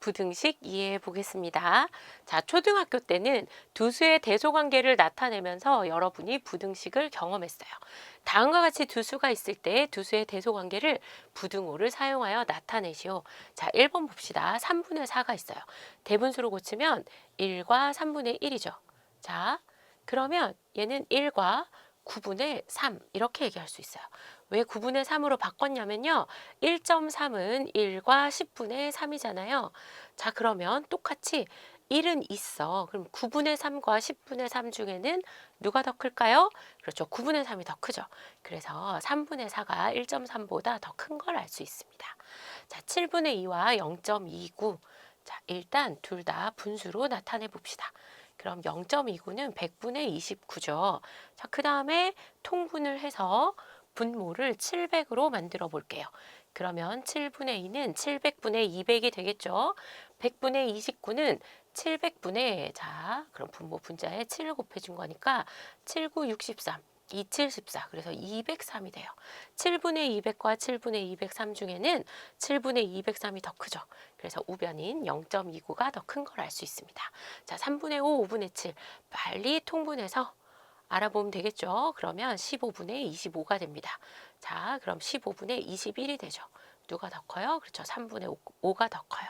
부등식 이해해 보겠습니다. 자, 초등학교 때는 두 수의 대소관계를 나타내면서 여러분이 부등식을 경험했어요. 다음과 같이 두 수가 있을 때 두 수의 대소관계를 부등호를 사용하여 나타내시오. 자, 1번 봅시다. 3분의 4가 있어요. 대분수로 고치면 1과 3분의 1이죠. 자, 그러면 얘는 1과 9분의 3 이렇게 얘기할 수 있어요. 왜 9분의 3으로 바꿨냐면요. 1.3은 1과 10분의 3이잖아요. 자, 그러면 똑같이 1은 있어. 그럼 9분의 3과 10분의 3 중에는 누가 더 클까요? 그렇죠. 9분의 3이 더 크죠. 그래서 3분의 4가 1.3보다 더 큰 걸 알 수 있습니다. 자, 7분의 2와 0.29. 자, 일단 둘 다 분수로 나타내 봅시다. 그럼 0.29는 100분의 29죠. 자, 그 다음에 통분을 해서 분모를 700으로 만들어 볼게요. 그러면 7분의 2는 700분의 200이 되겠죠. 100분의 29는 700분의, 자, 그럼 분모 분자에 7을 곱해준 거니까 7, 9, 63. 27, 14. 그래서 203이 돼요. 7분의 200과 7분의 203 중에는 7분의 203이 더 크죠. 그래서 우변인 0.29가 더 큰 걸 알 수 있습니다. 자, 3분의 5, 5분의 7. 빨리 통분해서 알아보면 되겠죠. 그러면 15분의 25가 됩니다. 자, 그럼 15분의 21이 되죠. 누가 더 커요? 그렇죠. 3분의 5가 더 커요.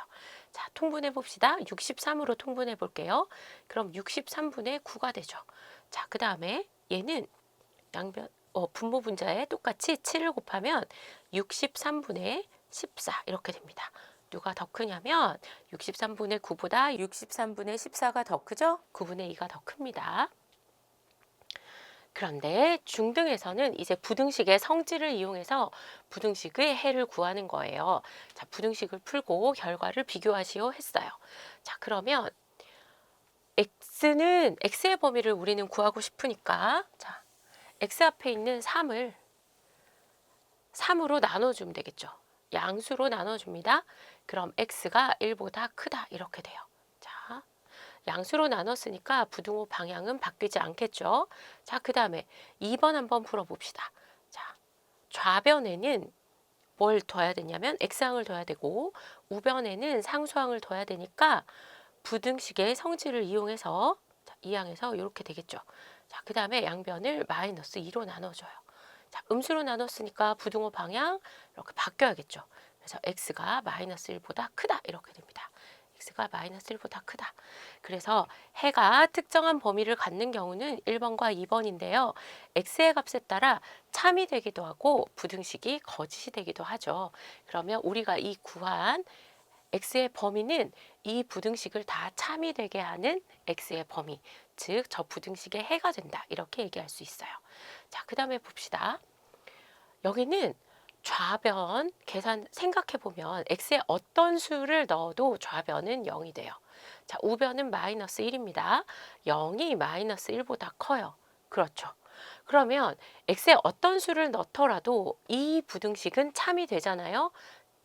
자, 통분해 봅시다. 63으로 통분해 볼게요. 그럼 63분의 9가 되죠. 자, 그 다음에 얘는 양변 분모 분자에 똑같이 7을 곱하면 63분의 14 이렇게 됩니다. 누가 더 크냐면 63분의 9보다 63분의 14가 더 크죠? 9분의 2가 더 큽니다. 그런데 중등에서는 이제 부등식의 성질을 이용해서 부등식의 해를 구하는 거예요. 자, 부등식을 풀고 결과를 비교하시오 했어요. 자, 그러면 x의 범위를 우리는 구하고 싶으니까 자, x 앞에 있는 3을 3으로 나눠주면 되겠죠. 양수로 나눠줍니다. 그럼 x가 1보다 크다 이렇게 돼요. 자, 양수로 나눴으니까 부등호 방향은 바뀌지 않겠죠. 자, 그 다음에 2번 한번 풀어봅시다. 자, 좌변에는 뭘 둬야 되냐면 x항을 둬야 되고 우변에는 상수항을 둬야 되니까 부등식의 성질을 이용해서 자, 이 항에서 이렇게 되겠죠. 자, 그 다음에 양변을 마이너스 2로 나눠줘요. 자, 음수로 나눴으니까 부등호 방향 이렇게 바뀌어야겠죠. 그래서 x가 마이너스 1보다 크다 이렇게 됩니다. x가 마이너스 1보다 크다. 그래서 해가 특정한 범위를 갖는 경우는 1번과 2번인데요. x의 값에 따라 참이 되기도 하고 부등식이 거짓이 되기도 하죠. 그러면 우리가 이 구한 x의 범위는 이 부등식을 다 참이 되게 하는 x의 범위, 즉 저 부등식의 해가 된다. 이렇게 얘기할 수 있어요. 자, 그 다음에 봅시다. 여기는 좌변 계산 생각해 보면 x에 어떤 수를 넣어도 좌변은 0이 돼요. 자, 우변은 마이너스 1입니다. 0이 마이너스 1보다 커요. 그렇죠. 그러면 x에 어떤 수를 넣더라도 이 부등식은 참이 되잖아요.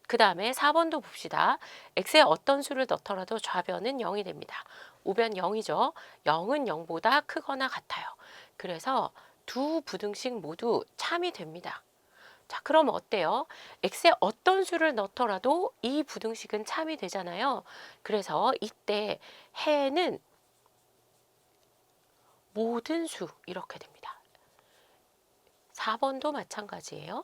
그 다음에 4번도 봅시다. x에 어떤 수를 넣더라도 좌변은 0이 됩니다. 우변 0이죠. 0은 0보다 크거나 같아요. 그래서 두 부등식 모두 참이 됩니다. 자, 그럼 어때요? x에 어떤 수를 넣더라도 이 부등식은 참이 되잖아요. 그래서 이때 해는 모든 수 이렇게 됩니다. 4번도 마찬가지예요.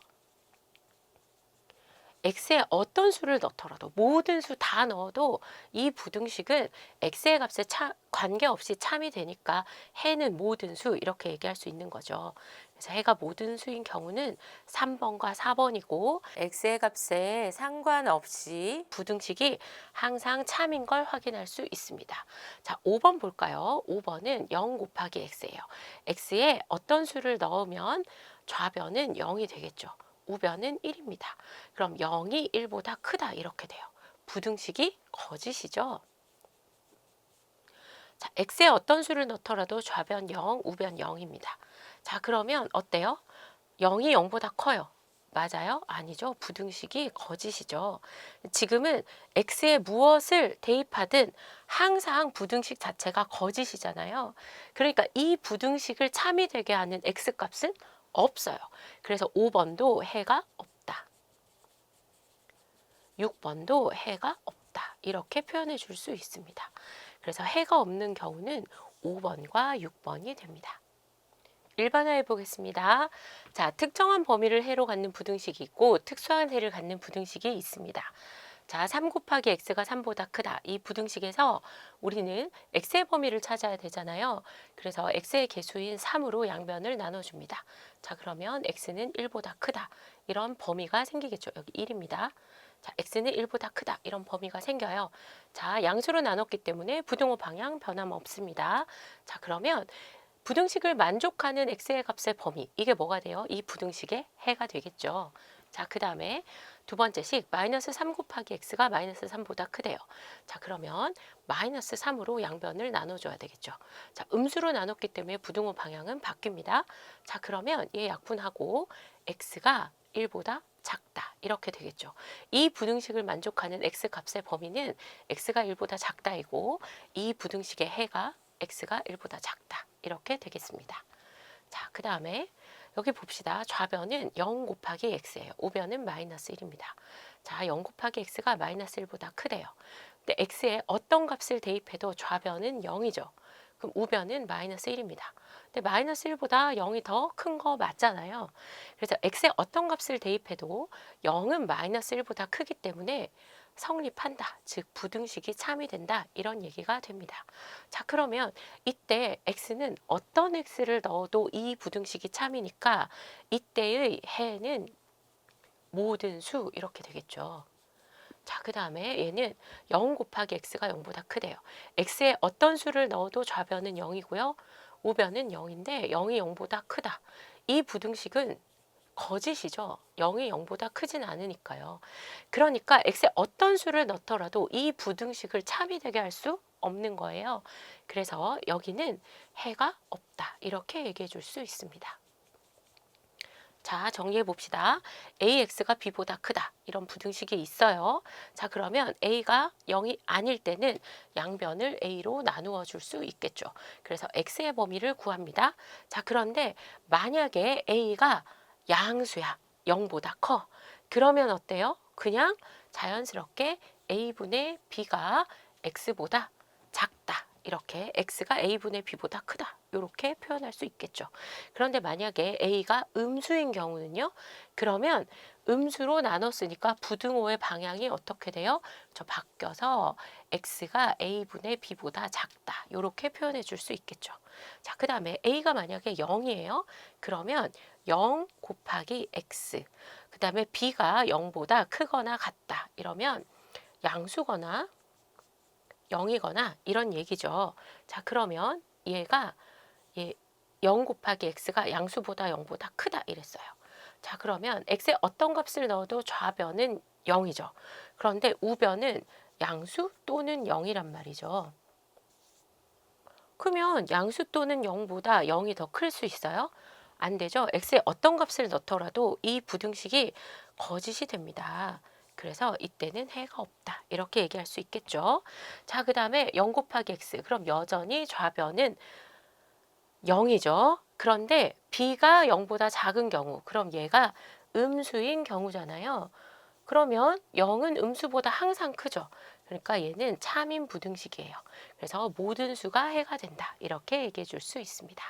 x에 어떤 수를 넣더라도 모든 수 다 넣어도 이 부등식은 x의 값에 관계없이 참이 되니까 해는 모든 수 이렇게 얘기할 수 있는 거죠. 그래서 해가 모든 수인 경우는 3번과 4번이고 x의 값에 상관없이 부등식이 항상 참인 걸 확인할 수 있습니다. 자, 5번 볼까요? 5번은 0 곱하기 x예요. x에 어떤 수를 넣으면 좌변은 0이 되겠죠. 우변은 1입니다. 그럼 0이 1보다 크다 이렇게 돼요. 부등식이 거짓이죠. 자, x에 어떤 수를 넣더라도 좌변 0, 우변 0입니다. 자, 그러면 어때요? 0이 0보다 커요. 맞아요? 아니죠. 부등식이 거짓이죠. 지금은 x에 무엇을 대입하든 항상 부등식 자체가 거짓이잖아요. 그러니까 이 부등식을 참이 되게 하는 x값은 없어요. 그래서 5번도 해가 없다. 6번도 해가 없다. 이렇게 표현해 줄 수 있습니다. 그래서 해가 없는 경우는 5번과 6번이 됩니다. 일반화해 보겠습니다. 자, 특정한 범위를 해로 갖는 부등식이 있고 특수한 해를 갖는 부등식이 있습니다. 자, 3 곱하기 x가 3보다 크다. 이 부등식에서 우리는 x의 범위를 찾아야 되잖아요. 그래서 x의 개수인 3으로 양변을 나눠줍니다. 자, 그러면 x는 1보다 크다. 이런 범위가 생기겠죠. 여기 1입니다. 자, x는 1보다 크다. 이런 범위가 생겨요. 자, 양수로 나눴기 때문에 부등호 방향 변함없습니다. 자, 그러면 부등식을 만족하는 x의 값의 범위, 이게 뭐가 돼요? 이 부등식의 해가 되겠죠. 자, 그 다음에 두 번째 식 마이너스 3 곱하기 x가 마이너스 3보다 크대요. 자, 그러면 마이너스 3으로 양변을 나눠줘야 되겠죠. 자, 음수로 나눴기 때문에 부등호 방향은 바뀝니다. 자, 그러면 얘 약분하고 x가 1보다 작다 이렇게 되겠죠. 이 부등식을 만족하는 x 값의 범위는 x가 1보다 작다이고 이 부등식의 해가 x가 1보다 작다 이렇게 되겠습니다. 자, 그 다음에 여기 봅시다. 좌변은 0 곱하기 x예요. 우변은 마이너스 1입니다. 자, 0 곱하기 x가 마이너스 1보다 크대요. 근데 x에 어떤 값을 대입해도 좌변은 0이죠. 그럼 우변은 마이너스 1입니다. 근데 마이너스 1보다 0이 더 큰 거 맞잖아요. 그래서 x에 어떤 값을 대입해도 0은 마이너스 1보다 크기 때문에 성립한다. 즉 부등식이 참이 된다. 이런 얘기가 됩니다. 자, 그러면 이때 x는 어떤 x를 넣어도 이 부등식이 참이니까 이때의 해는 모든 수 이렇게 되겠죠. 자, 그 다음에 얘는 0 곱하기 x가 0보다 크대요. x에 어떤 수를 넣어도 좌변은 0이고요. 우변은 0인데 0이 0보다 크다. 이 부등식은 거짓이죠. 0이 0보다 크진 않으니까요. 그러니까 x에 어떤 수를 넣더라도 이 부등식을 참이되게 할 수 없는 거예요. 그래서 여기는 해가 없다. 이렇게 얘기해 줄 수 있습니다. 자, 정리해 봅시다. AX가 B보다 크다. 이런 부등식이 있어요. 자, 그러면 A가 0이 아닐 때는 양변을 A로 나누어 줄 수 있겠죠. 그래서 X의 범위를 구합니다. 자, 그런데 만약에 A가 양수야. 0보다 커. 그러면 어때요? 그냥 자연스럽게 A분의 B가 X보다 작다. 이렇게 x가 a분의 b보다 크다. 이렇게 표현할 수 있겠죠. 그런데 만약에 a가 음수인 경우는요. 그러면 음수로 나눴으니까 부등호의 방향이 어떻게 돼요? 저 바뀌어서 x가 a분의 b보다 작다. 이렇게 표현해 줄 수 있겠죠. 자, 그 다음에 a가 만약에 0이에요. 그러면 0 곱하기 x. 그 다음에 b가 0보다 크거나 같다. 이러면 양수거나 0이거나 이런 얘기죠. 자, 그러면 얘가 0 곱하기 x가 양수보다 0보다 크다 이랬어요. 자, 그러면 x에 어떤 값을 넣어도 좌변은 0이죠. 그런데 우변은 양수 또는 0이란 말이죠. 그러면 양수 또는 0보다 0이 더 클 수 있어요? 안 되죠. x에 어떤 값을 넣더라도 이 부등식이 거짓이 됩니다. 그래서 이때는 해가 없다. 이렇게 얘기할 수 있겠죠. 자, 그 다음에 0 곱하기 x. 그럼 여전히 좌변은 0이죠. 그런데 b가 0보다 작은 경우, 그럼 얘가 음수인 경우잖아요. 그러면 0은 음수보다 항상 크죠. 그러니까 얘는 참인 부등식이에요. 그래서 모든 수가 해가 된다. 이렇게 얘기해 줄 수 있습니다.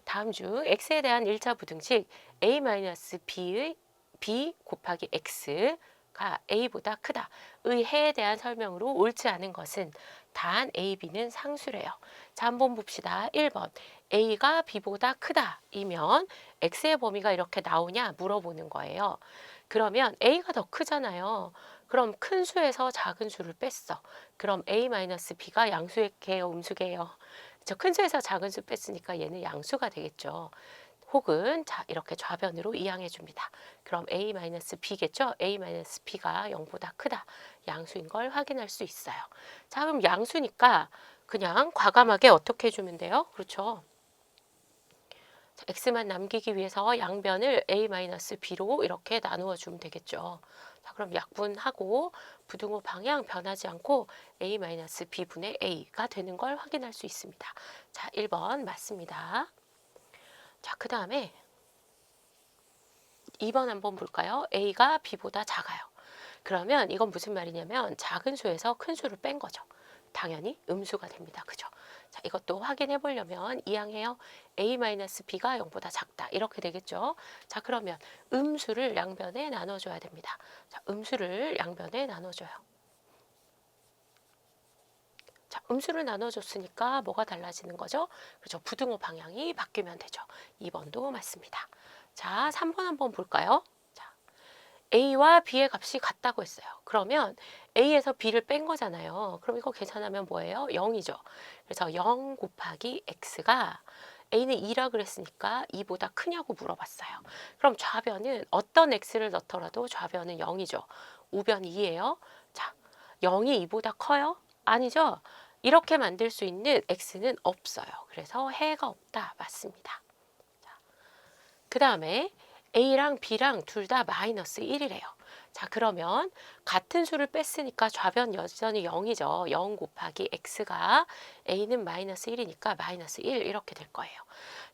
다음 중 x에 대한 1차 부등식 a-b의 b 곱하기 x가 a보다 크다. 의 해에 대한 설명으로 옳지 않은 것은 단 a, b는 상수래요. 자, 한번 봅시다. 1번 a가 b보다 크다 이면 x의 범위가 이렇게 나오냐 물어보는 거예요. 그러면 a가 더 크잖아요. 그럼 큰 수에서 작은 수를 뺐어. 그럼 a-b가 양수개요, 음수개요? 큰 수에서 작은 수 뺐으니까 얘는 양수가 되겠죠. 혹은 자, 이렇게 좌변으로 이항해 줍니다. 그럼 a-b겠죠? a-b가 0보다 크다. 양수인 걸 확인할 수 있어요. 자, 그럼 양수니까 그냥 과감하게 어떻게 해주면 돼요? 그렇죠. 자, x만 남기기 위해서 양변을 a-b로 이렇게 나누어 주면 되겠죠. 자, 그럼 약분하고 부등호 방향 변하지 않고 a-b분의 a가 되는 걸 확인할 수 있습니다. 자, 1번 맞습니다. 자, 그 다음에 2번 한번 볼까요? a가 b보다 작아요. 그러면 이건 무슨 말이냐면 작은 수에서 큰 수를 뺀 거죠. 당연히 음수가 됩니다. 그죠? 자, 이것도 확인해 보려면 이항해요. a-b가 0보다 작다. 이렇게 되겠죠. 자, 그러면 음수를 양변에 나눠줘야 됩니다. 자, 음수를 양변에 나눠줘요. 자, 음수를 나눠줬으니까 뭐가 달라지는 거죠? 그렇죠. 부등호 방향이 바뀌면 되죠. 2번도 맞습니다. 자, 3번 한번 볼까요? 자, A와 B의 값이 같다고 했어요. 그러면 A에서 B를 뺀 거잖아요. 그럼 이거 계산하면 뭐예요? 0이죠. 그래서 0 곱하기 X가 A는 2라 그랬으니까 2보다 크냐고 물어봤어요. 그럼 좌변은 어떤 X를 넣더라도 좌변은 0이죠. 우변 2예요. 자, 0이 2보다 커요? 아니죠. 이렇게 만들 수 있는 X는 없어요. 그래서 해가 없다. 맞습니다. 그 다음에 A랑 B랑 둘 다 마이너스 1이래요. 자, 그러면 같은 수를 뺐으니까 좌변 여전히 0이죠. 0 곱하기 X가 A는 마이너스 1이니까 마이너스 1 이렇게 될 거예요.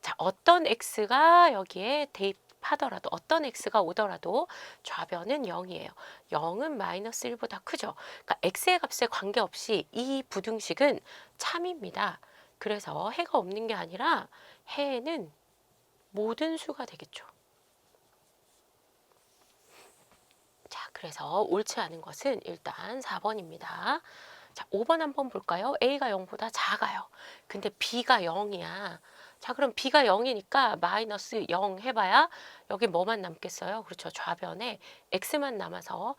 자, 어떤 X가 여기에 대입하더라도 어떤 X가 오더라도 좌변은 0이에요. 0은 마이너스 1보다 크죠. 그러니까 X의 값에 관계없이 이 부등식은 참입니다. 그래서 해가 없는 게 아니라 해는 모든 수가 되겠죠. 자, 그래서 옳지 않은 것은 일단 4번입니다. 자, 5번 한번 볼까요? A가 0보다 작아요. 근데 B가 0이야. 자, 그럼 B가 0이니까 마이너스 0 해봐야 여기 뭐만 남겠어요? 그렇죠. 좌변에 X만 남아서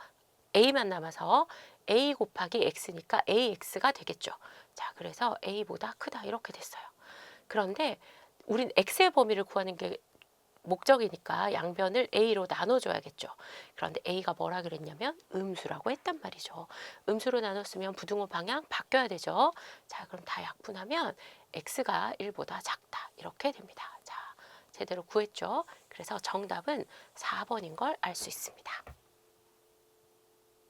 A만 남아서 A 곱하기 X니까 AX가 되겠죠. 자, 그래서 A보다 크다 이렇게 됐어요. 그런데 우린 X의 범위를 구하는 게 목적이니까 양변을 A로 나눠줘야겠죠. 그런데 A가 뭐라 그랬냐면 음수라고 했단 말이죠. 음수로 나눴으면 부등호 방향 바뀌어야 되죠. 자, 그럼 다 약분하면 X가 1보다 작다. 이렇게 됩니다. 자, 제대로 구했죠. 그래서 정답은 4번인 걸 알 수 있습니다.